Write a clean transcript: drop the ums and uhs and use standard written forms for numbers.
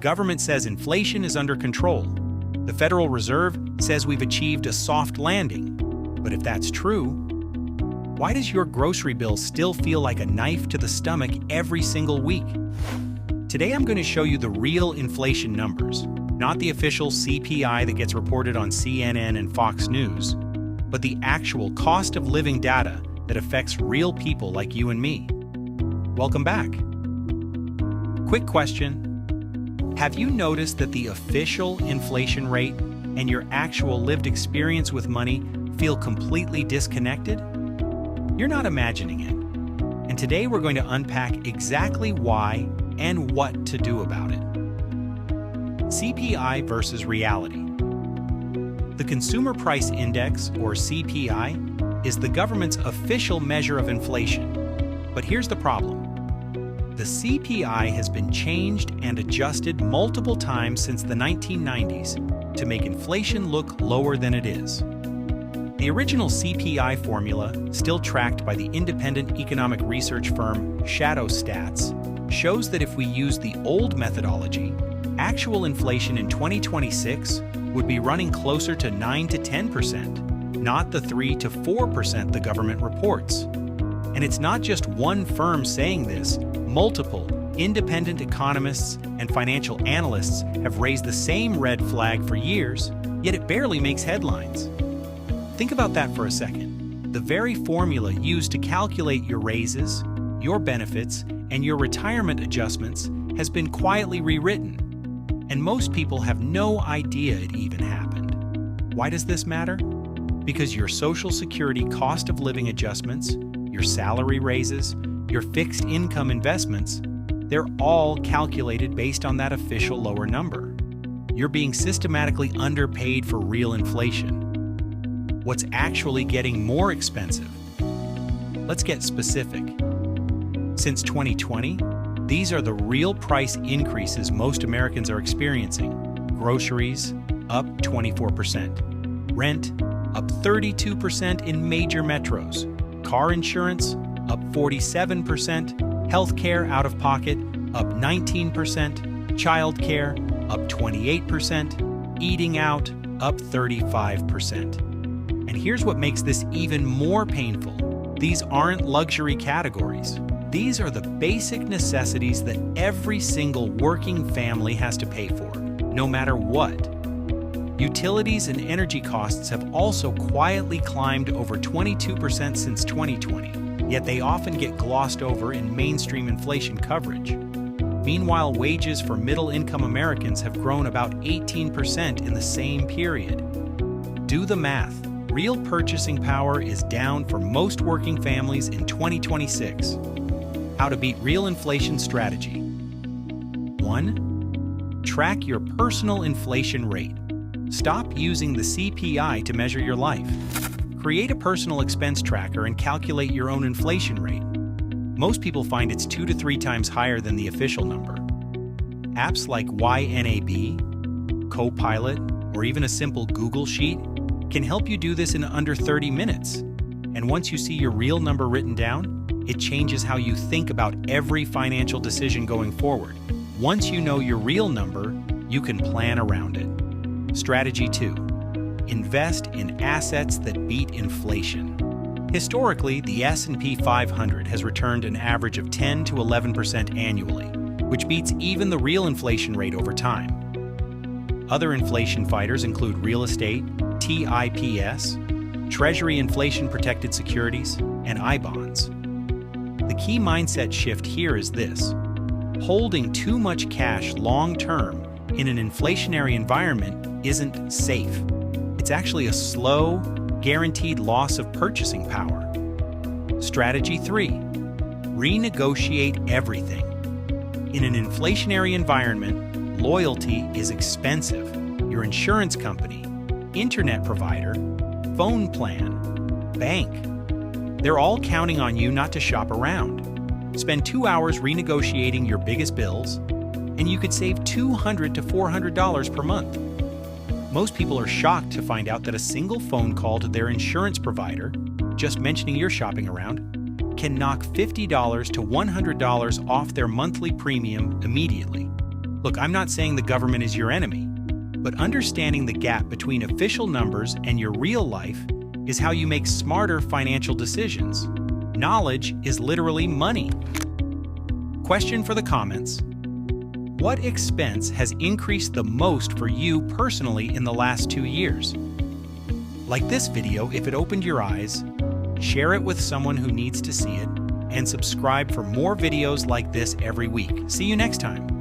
government says inflation is under control. The Federal Reserve says we've achieved a soft landing. But if that's true, why does your grocery bill still feel like a knife to the stomach every single week? Today I'm going to show you the real inflation numbers, not the official CPI that gets reported on CNN and Fox News, but the actual cost of living data that affects real people like you and me. Welcome back. Quick question. Have you noticed that the official inflation rate and your actual lived experience with money feel completely disconnected? You're not imagining it. And today we're going to unpack exactly why and what to do about it. CPI versus reality. The Consumer Price Index, or CPI, is the government's official measure of inflation. But here's the problem. The CPI has been changed and adjusted multiple times since the 1990s to make inflation look lower than it is. The original CPI formula, still tracked by the independent economic research firm Shadow Stats, shows that if we use the old methodology, actual inflation in 2026 would be running closer to 9 to 10%, not the 3 to 4% the government reports. And it's not just one firm saying this. Multiple independent economists and financial analysts have raised the same red flag for years, yet it barely makes headlines. Think about that for a second. The very formula used to calculate your raises, your benefits, and your retirement adjustments has been quietly rewritten, and most people have no idea it even happened. Why does this matter? Because your Social Security cost of living adjustments, your salary raises, your fixed income investments, they're all calculated based on that official lower number. You're being systematically underpaid for real inflation. What's actually getting more expensive? Let's get specific. Since 2020, these are the real price increases most Americans are experiencing. Groceries, up 24%. Rent, up 32% in major metros. Car insurance, up 47%, healthcare out-of-pocket, up 19%, childcare, up 28%, eating out, up 35%. And here's what makes this even more painful. These aren't luxury categories. These are the basic necessities that every single working family has to pay for, no matter what. Utilities and energy costs have also quietly climbed over 22% since 2020. Yet they often get glossed over in mainstream inflation coverage. Meanwhile, wages for middle-income Americans have grown about 18% in the same period. Do the math. Real purchasing power is down for most working families in 2026. How to beat real inflation strategy. 1. Track your personal inflation rate. Stop using the CPI to measure your life. Create a personal expense tracker and calculate your own inflation rate. Most people find it's 2 to 3 times higher than the official number. Apps like YNAB, Copilot, or even a simple Google Sheet can help you do this in under 30 minutes. And once you see your real number written down, it changes how you think about every financial decision going forward. Once you know your real number, you can plan around it. Strategy 2. Invest in assets that beat inflation. Historically, the S&P 500 has returned an average of 10 to 11% annually, which beats even the real inflation rate over time. Other inflation fighters include real estate, TIPS, Treasury inflation-protected securities, and I-bonds. The key mindset shift here is this. Holding too much cash long-term in an inflationary environment isn't safe. It's actually a slow, guaranteed loss of purchasing power. Strategy 3. Renegotiate everything. In an inflationary environment, loyalty is expensive. Your insurance company, internet provider, phone plan, bank. They're all counting on you not to shop around. Spend 2 hours renegotiating your biggest bills, and you could save $200 to $400 per month. Most people are shocked to find out that a single phone call to their insurance provider, just mentioning you're shopping around, can knock $50 to $100 off their monthly premium immediately. Look, I'm not saying the government is your enemy, but understanding the gap between official numbers and your real life is how you make smarter financial decisions. Knowledge is literally money. Question for the comments: what expense has increased the most for you personally in the last 2 years? Like this video if it opened your eyes, share it with someone who needs to see it, and subscribe for more videos like this every week. See you next time.